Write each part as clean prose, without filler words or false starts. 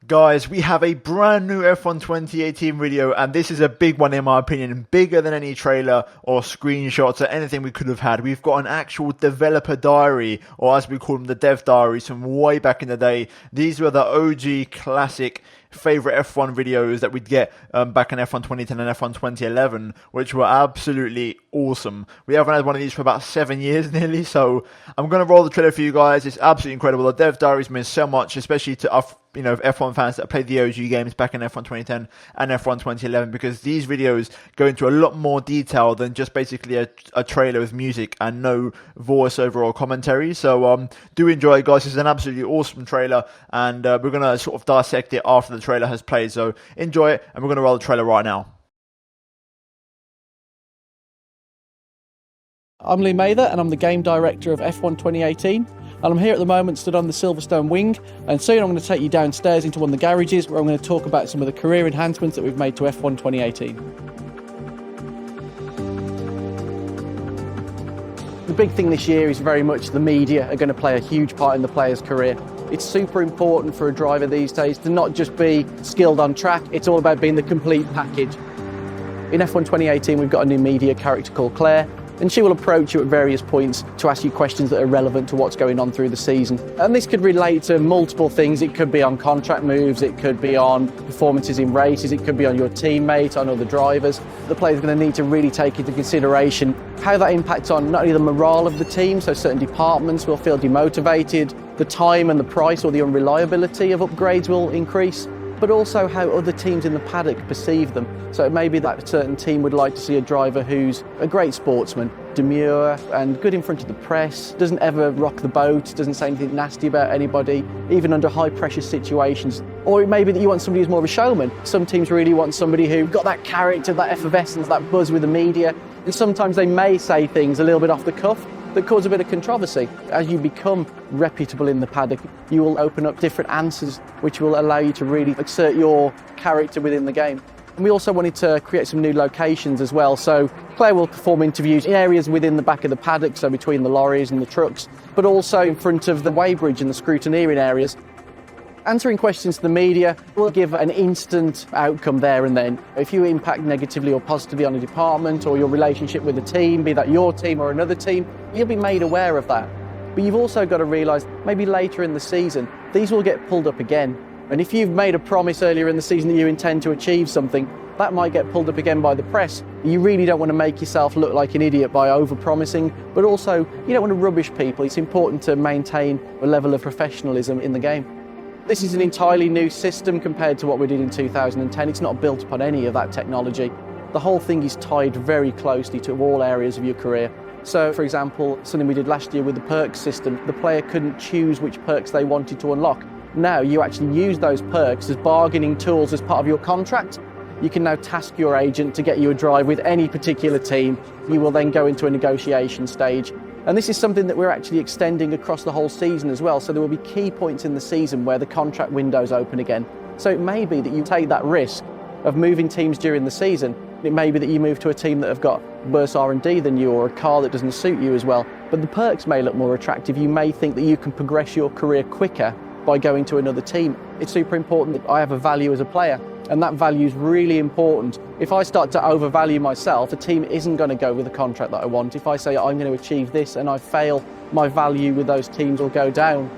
Guys, we have a brand new F1 2018 video, and this is a big one in my opinion, bigger than any trailer or screenshots or anything we could have had. We've got an actual developer diary, or as we call them, the dev diaries from way back in the day. These were the OG classic favorite F1 videos that we'd get back in F1 2010 and F1 2011, which were absolutely awesome. We haven't had one of these for about 7 years nearly, so I'm going to roll the trailer for you guys. It's absolutely incredible. The dev diaries mean so much, especially to us, F1 fans that played the OG games back in F1 2010 and F1 2011, because these videos go into a lot more detail than just basically a trailer with music and no voiceover or commentary. So do enjoy it, guys. This is an absolutely awesome trailer, and we're going to sort of dissect it after the trailer has played. So enjoy it, and we're going to roll the trailer right now. I'm Lee Mather, and I'm the game director of F1 2018. And I'm here at the moment stood on the Silverstone wing, and soon I'm going to take you downstairs into one of the garages where I'm going to talk about some of the career enhancements that we've made to F1 2018. The big thing this year is very much the media are going to play a huge part in the player's career. It's super important for a driver these days to not just be skilled on track, it's all about being the complete package. In F1 2018 we've got a new media character called Claire, and she will approach you at various points to ask you questions that are relevant to what's going on through the season. And this could relate to multiple things. It could be on contract moves, it could be on performances in races, it could be on your teammate, on other drivers. The player's going to need to really take into consideration how that impacts on not only the morale of the team, so certain departments will feel demotivated, the time and the price or the unreliability of upgrades will increase, but also how other teams in the paddock perceive them. So it may be that a certain team would like to see a driver who's a great sportsman, demure and good in front of the press, doesn't ever rock the boat, doesn't say anything nasty about anybody, even under high pressure situations. Or it may be that you want somebody who's more of a showman. Some teams really want somebody who's got that character, that effervescence, that buzz with the media. And sometimes they may say things a little bit off the cuff that cause a bit of controversy. As you become reputable in the paddock, you will open up different answers which will allow you to really exert your character within the game. And we also wanted to create some new locations as well. So Claire will perform interviews in areas within the back of the paddock, so between the lorries and the trucks, but also in front of the weighbridge and the scrutineering areas. Answering questions to the media will give an instant outcome there and then. If you impact negatively or positively on a department or your relationship with a team, be that your team or another team, you'll be made aware of that. But you've also got to realise, maybe later in the season, these will get pulled up again. And if you've made a promise earlier in the season that you intend to achieve something, that might get pulled up again by the press. You really don't want to make yourself look like an idiot by over-promising, but also you don't want to rubbish people. It's important to maintain a level of professionalism in the game. This is an entirely new system compared to what we did in 2010. It's not built upon any of that technology. The whole thing is tied very closely to all areas of your career. So, for example, something we did last year with the perks system, the player couldn't choose which perks they wanted to unlock. Now you actually use those perks as bargaining tools as part of your contract. You can now task your agent to get you a drive with any particular team. You will then go into a negotiation stage. And this is something that we're actually extending across the whole season as well. So there will be key points in the season where the contract window's open again. So it may be that you take that risk of moving teams during the season. It may be that you move to a team that have got worse R&D than you, or a car that doesn't suit you as well. But the perks may look more attractive. You may think that you can progress your career quicker by going to another team. It's super important that I have a value as a player, and that value is really important. If I start to overvalue myself, a team isn't going to go with the contract that I want. If I say I'm going to achieve this and I fail, my value with those teams will go down.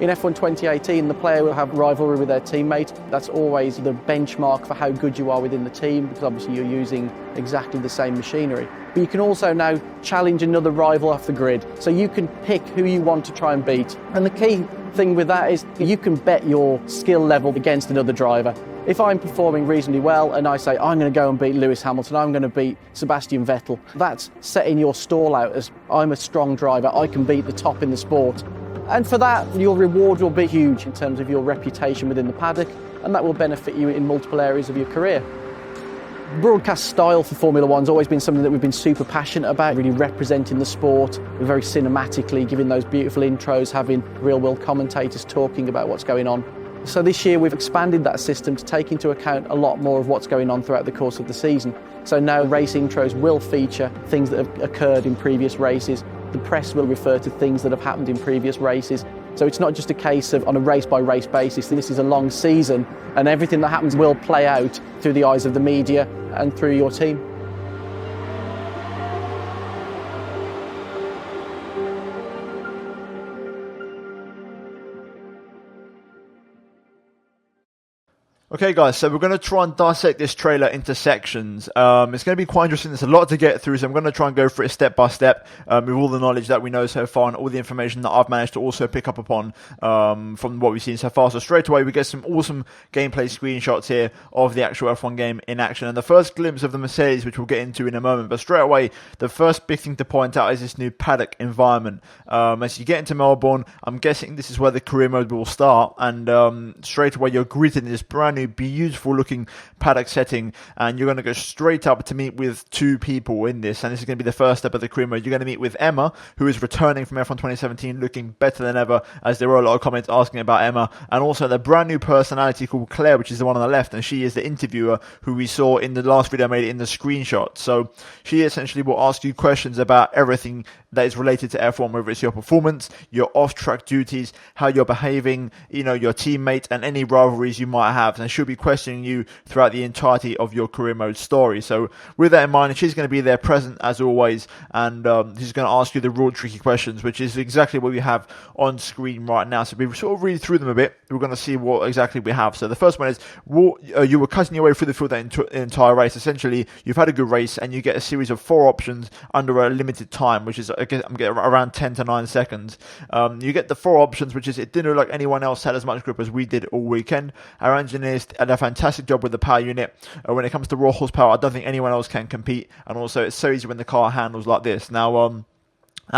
In F1 2018, the player will have rivalry with their teammate. That's always the benchmark for how good you are within the team, because obviously you're using exactly the same machinery. But you can also now challenge another rival off the grid. So you can pick who you want to try and beat. And the key thing with that is you can bet your skill level against another driver. If I'm performing reasonably well and I say I'm going to go and beat Lewis Hamilton, I'm going to beat Sebastian Vettel, that's setting your stall out as I'm a strong driver, I can beat the top in the sport. And for that, your reward will be huge in terms of your reputation within the paddock, and that will benefit you in multiple areas of your career. Broadcast style for Formula One's always been something that we've been super passionate about, really representing the sport, very cinematically, giving those beautiful intros, having real-world commentators talking about what's going on. So this year we've expanded that system to take into account a lot more of what's going on throughout the course of the season. So now race intros will feature things that have occurred in previous races. The press will refer to things that have happened in previous races. So it's not just a case of on a race-by-race basis. This is a long season, and everything that happens will play out through the eyes of the media and through your team. Okay guys, so we're going to try and dissect this trailer into sections. It's going to be quite interesting. There's a lot to get through, so I'm going to try and go through it step by step with all the knowledge that we know so far and all the information that I've managed to also pick up upon from what we've seen so far. So straight away we get some awesome gameplay screenshots here of the actual F1 game in action and the first glimpse of the Mercedes, which we'll get into in a moment. But straight away, the first big thing to point out is this new paddock environment. As you get into Melbourne, I'm guessing this is where the career mode will start, and straight away you're greeted in this brand new beautiful looking paddock setting, and you're going to go straight up to meet with two people in this, and this is going to be the first step of the career mode. You're going to meet with Emma, who is returning from F1 2017 looking better than ever, as there were a lot of comments asking about Emma, and also the brand new personality called Claire, which is the one on the left, and she is the interviewer who we saw in the last video I made in the screenshot. So she essentially will ask you questions about everything that is related to F1, whether it's your performance, your off-track duties, how you're behaving, your teammate, and any rivalries you might have. And she'll be questioning you throughout the entirety of your career mode story. So with that in mind, she's going to be there present as always, and she's going to ask you the real tricky questions, which is exactly what we have on screen right now. So we sort of read through them a bit. We're going to see what exactly we have. So the first one is, you were cutting your way through the field that entire race. Essentially, you've had a good race, and you get a series of 4 options under a limited time, which is, I'm getting around 10 to 9 seconds. You get the 4 options, which is, it didn't look like anyone else had as much grip as we did all weekend. Our engineers did a fantastic job with the power unit. When it comes to raw horsepower, I don't think anyone else can compete, and also it's so easy when the car handles like this. Now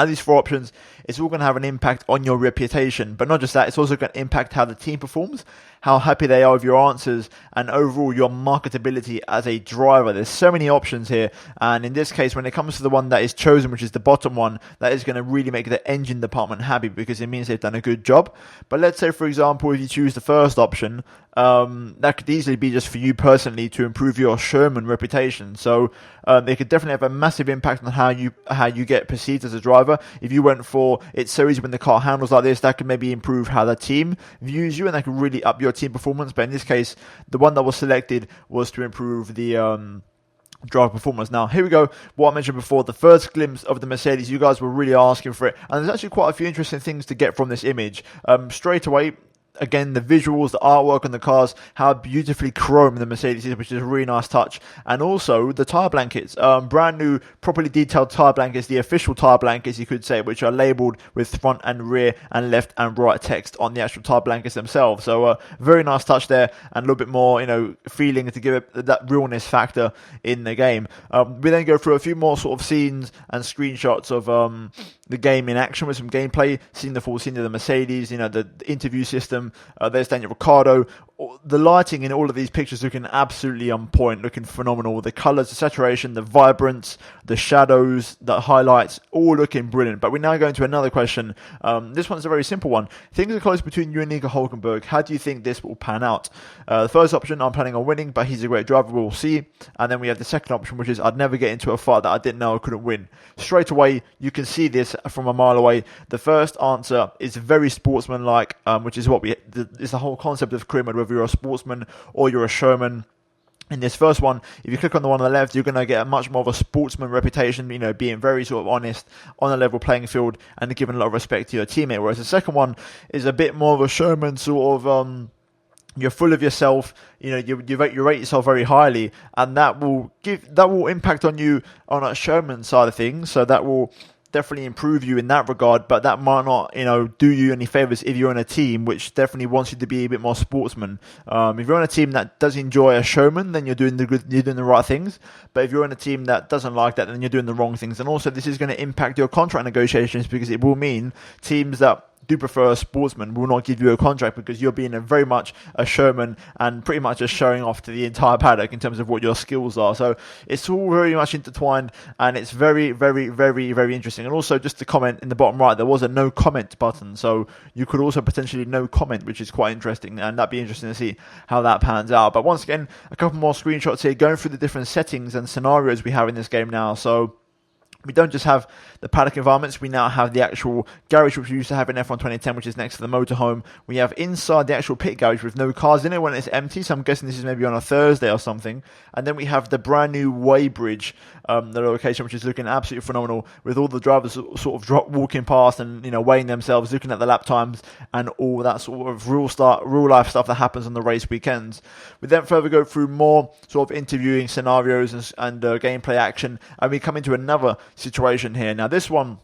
these 4 options, it's all going to have an impact on your reputation, but not just that, it's also going to impact how the team performs, how happy they are with your answers, and overall your marketability as a driver. There's so many options here, and in this case, when it comes to the one that is chosen, which is the bottom one, that is going to really make the engine department happy, because it means they've done a good job. But let's say, for example, if you choose the first option, that could easily be just for you personally to improve your showman reputation. So they could definitely have a massive impact on how you get perceived as a driver. If you went for, it's so easy when the car handles like this, that could maybe improve how the team views you, and that could really up your team performance. But in this case, the one that was selected was to improve the driver performance. Now here we go, what I mentioned before, the first glimpse of the Mercedes. You guys were really asking for it, and there's actually quite a few interesting things to get from this image. Straight away, again, the visuals, the artwork on the cars, how beautifully chrome the Mercedes is, which is a really nice touch. And also the tyre blankets, brand new, properly detailed tyre blankets, the official tyre blankets, you could say, which are labelled with front and rear and left and right text on the actual tyre blankets themselves. So very nice touch there, and a little bit more, feeling to give it that realness factor in the game. We then go through a few more sort of scenes and screenshots of the game in action with some gameplay, seeing the full scene of the Mercedes, the interview system. There's Daniel Ricciardo. The lighting in all of these pictures looking absolutely on point, looking phenomenal. The colours, the saturation, the vibrance, the shadows, the highlights, all looking brilliant. But we're now going to another question. This one's a very simple one. Things are close between you and Nico Hulkenberg. How do you think this will pan out? The first option, I'm planning on winning, but he's a great driver, we'll see. And then we have the second option, which is, I'd never get into a fight that I didn't know I couldn't win. Straight away, you can see this from a mile away. The first answer is very sportsmanlike, which is what it's the whole concept of career mode, whether you're a sportsman or you're a showman. In this first one, if you click on the one on the left, you're going to get a much more of a sportsman reputation, being very sort of honest, on a level playing field, and giving a lot of respect to your teammate. Whereas the second one is a bit more of a showman sort of, you're full of yourself, you rate yourself very highly, and that will impact on you on a showman side of things. So that will definitely improve you in that regard, but that might not, do you any favors if you're on a team which definitely wants you to be a bit more sportsman. If you're on a team that does enjoy a showman, then you're doing the right things. But if you're on a team that doesn't like that, then you're doing the wrong things. And also, this is going to impact your contract negotiations, because it will mean teams that do prefer a sportsman will not give you a contract, because you're being very much a showman and pretty much just showing off to the entire paddock in terms of what your skills are. So it's all very much intertwined, and it's very, very, very, very interesting. And also, just to comment, in the bottom right, there was a no comment button, so you could also potentially no comment, which is quite interesting, and that'd be interesting to see how that pans out. But once again, a couple more screenshots here, going through the different settings and scenarios we have in this game now. So We don't just have the paddock environments, we now have the actual garage which we used to have in F1 2010, which is next to the motorhome. We have inside the actual pit garage with no cars in it when it's empty, so I'm guessing this is maybe on a Thursday or something. And then we have the brand new weighbridge, the location, which is looking absolutely phenomenal, with all the drivers sort of walking past and weighing themselves, looking at the lap times and all that sort of real life stuff that happens on the race weekends. We then further go through more sort of interviewing scenarios and gameplay action, and we come into another situation here. Now this one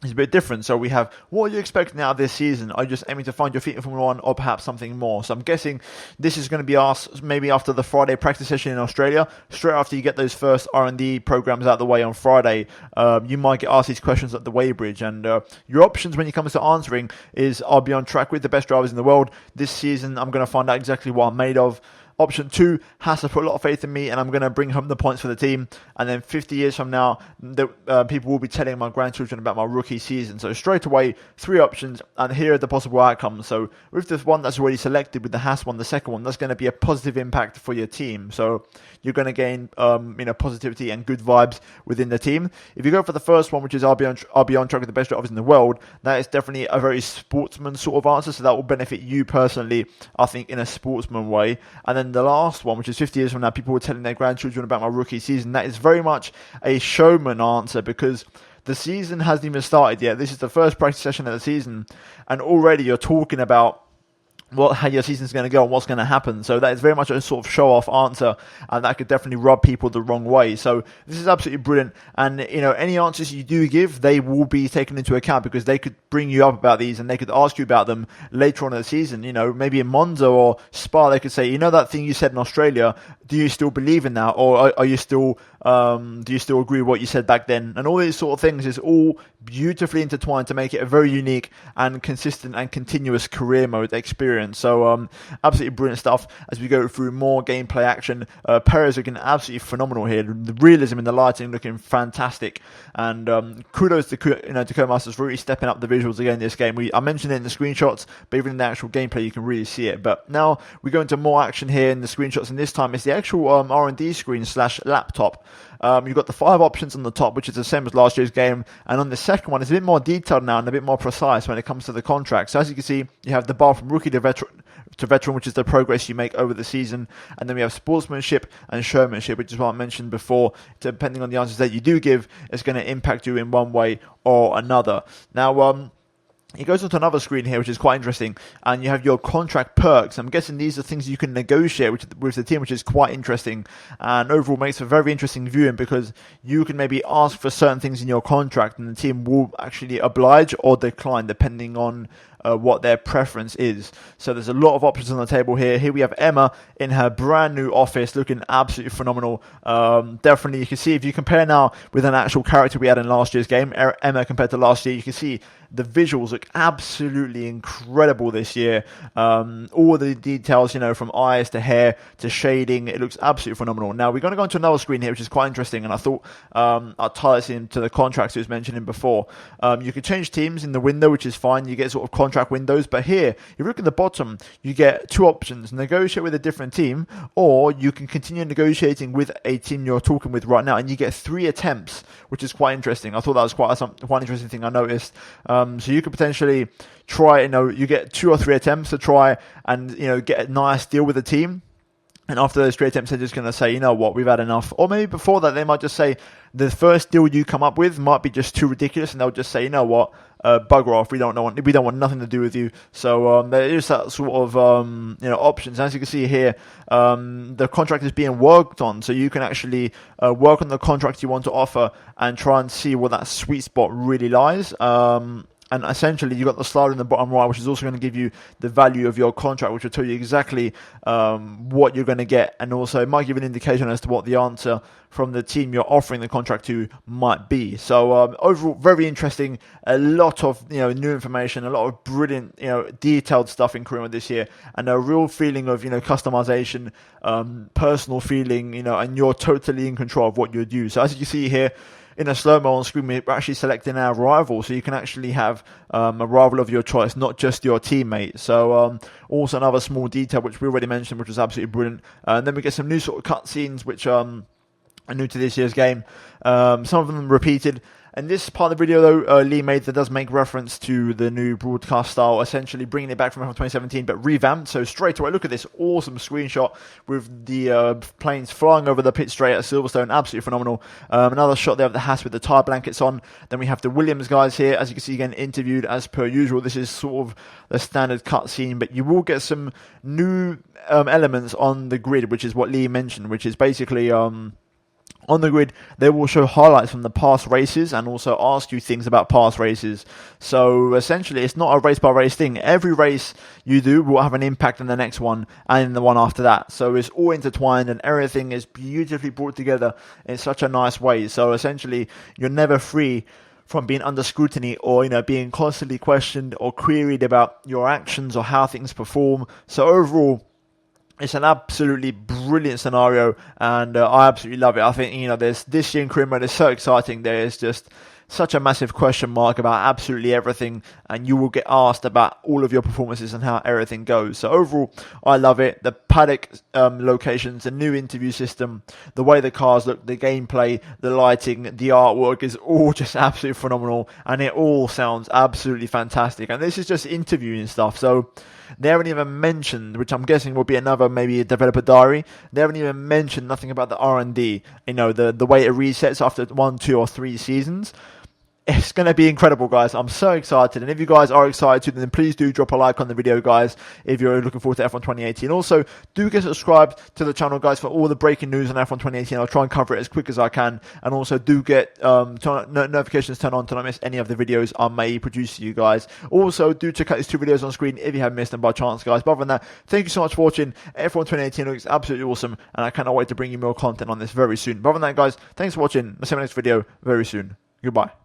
is a bit different. So we have, what are you expecting out of this season? Are you just aiming to find your feet in Formula 1 or perhaps something more? So I'm guessing this is going to be asked maybe after the Friday practice session in Australia, straight after you get those first R&D programs out of the way on Friday. You might get asked these questions at the weighbridge, and your options when it comes to answering is, I'll be on track with the best drivers in the world this season. I'm going to find out exactly what I'm made of. Option 2 has to put a lot of faith in me, and I'm going to bring home the points for the team. And then 50 years from now, people will be telling my grandchildren about my rookie season. So straight away, 3 options, and here are the possible outcomes. So with the one that's already selected, with the Haas one, the second one, that's going to be a positive impact for your team. So you're going to gain positivity and good vibes within the team. If you go for the first one, which is I'll be on track with the best drivers in the world, that is definitely a very sportsman sort of answer. So that will benefit you personally, I think, in a sportsman way. And then the last one, which is 50 years from now, people were telling their grandchildren about my rookie season. That is very much a showman answer, because the season hasn't even started yet. This is the first practice session of the season, and already you're talking about how your season's going to go and what's going to happen. So that is very much a sort of show-off answer, and that could definitely rub people the wrong way. So this is absolutely brilliant, and any answers you do give, they will be taken into account, because they could bring you up about these and they could ask you about them later on in the season. Maybe in Monza or Spa, they could say, that thing you said in Australia, do you still believe in that, or are you still do you still agree with what you said back then? And all these sort of things is all beautifully intertwined to make it a very unique and consistent and continuous career mode experience. So absolutely brilliant stuff as we go through more gameplay action. Perez looking absolutely phenomenal here. The realism in the lighting looking fantastic, and kudos to Codemasters for really stepping up the visuals again in this game. I mentioned it in the screenshots, but even in the actual gameplay you can really see it. But now we go into more action here in the screenshots, and this time it's the actual R&D screen / laptop. You've got the 5 options on the top, which is the same as last year's game, and on the second one, it's a bit more detailed now and a bit more precise when it comes to the contract. So as you can see, you have the bar from rookie to veteran, which is the progress you make over the season, and then we have sportsmanship and showmanship, which is what I mentioned before. Depending on the answers that you do give, it's going to impact you in one way or another. Now, it goes onto another screen here, which is quite interesting, and you have your contract perks. I'm guessing these are things you can negotiate with the team, which is quite interesting, and overall makes for very interesting viewing, because you can maybe ask for certain things in your contract, and the team will actually oblige or decline depending on what their preference is. So there's a lot of options on the table here. Here we have Emma in her brand new office, looking absolutely phenomenal. Definitely, you can see if you compare now with an actual character we had in last year's game, Emma compared to last year, you can see the visuals look absolutely incredible this year. All the details, from eyes to hair to shading, it looks absolutely phenomenal. Now we're going to go into another screen here, which is quite interesting, and I thought I'll tie this into the contracts I was mentioning before. You can change teams in the window, which is fine. You get sort of contract windows, but here, if you look at the bottom, you get 2 options: negotiate with a different team, or you can continue negotiating with a team you're talking with right now, and you get 3 attempts, which is quite interesting. I thought that was quite one interesting thing I noticed. So you could potentially try, you get 2 or 3 attempts to try and, get a nice deal with the team. And after those 3 attempts, they're just going to say, we've had enough. Or maybe before that, they might just say, the first deal you come up with might be just too ridiculous, and they'll just say, bugger off, we don't want nothing to do with you. So there is that sort of options. As you can see here, the contract is being worked on, so you can actually work on the contract you want to offer and try and see where that sweet spot really lies. And essentially, you've got the slider in the bottom right, which is also going to give you the value of your contract, which will tell you exactly what you're going to get. And also, it might give an indication as to what the answer from the team you're offering the contract to might be. So overall, very interesting. A lot of new information, a lot of brilliant detailed stuff in Korea this year, and a real feeling of customization, personal feeling, and you're totally in control of what you do. So as you can see here, in a slow-mo on screen, we're actually selecting our rival, so you can actually have a rival of your choice, not just your teammate. So also another small detail which we already mentioned, which was absolutely brilliant. And then we get some new sort of cutscenes, which are new to this year's game. Some of them repeated. And this part of the video, though, Lee made that does make reference to the new broadcast style, essentially bringing it back from 2017, but revamped. So straight away, look at this awesome screenshot with the planes flying over the pit straight at Silverstone. Absolutely phenomenal. Another shot there of the Haas with the tyre blankets on. Then we have the Williams guys here, as you can see, again, interviewed as per usual. This is sort of the standard cutscene, but you will get some new elements on the grid, which is what Lee mentioned, which is basically... on the grid, they will show highlights from the past races and also ask you things about past races. So essentially, it's not a race-by-race thing. Every race you do will have an impact on the next one and the one after that. So it's all intertwined and everything is beautifully brought together in such a nice way. So essentially, you're never free from being under scrutiny or, being constantly questioned or queried about your actions or how things perform. So overall, it's an absolutely brilliant scenario, and I absolutely love it. I think, there's this year in career mode is so exciting. There is just such a massive question mark about absolutely everything, and you will get asked about all of your performances and how everything goes. So overall, I love it. The paddock locations, the new interview system, the way the cars look, the gameplay, the lighting, the artwork is all just absolutely phenomenal, and it all sounds absolutely fantastic. And this is just interviewing stuff, so they haven't even mentioned, which I'm guessing will be another maybe a developer diary. They haven't even mentioned nothing about the R&D. The way it resets after 1, 2, or 3 seasons. It's going to be incredible, guys. I'm so excited. And if you guys are excited, then please do drop a like on the video, guys, if you're looking forward to F1 2018. Also, do get subscribed to the channel, guys, for all the breaking news on F1 2018. I'll try and cover it as quick as I can. And also, do get notifications turned on to not miss any of the videos I may produce to you guys. Also, do check out these 2 videos on screen if you have missed them by chance, guys. But other than that, thank you so much for watching. F1 2018 looks absolutely awesome. And I cannot wait to bring you more content on this very soon. But other than that, guys, thanks for watching. I'll see you in the next video very soon. Goodbye.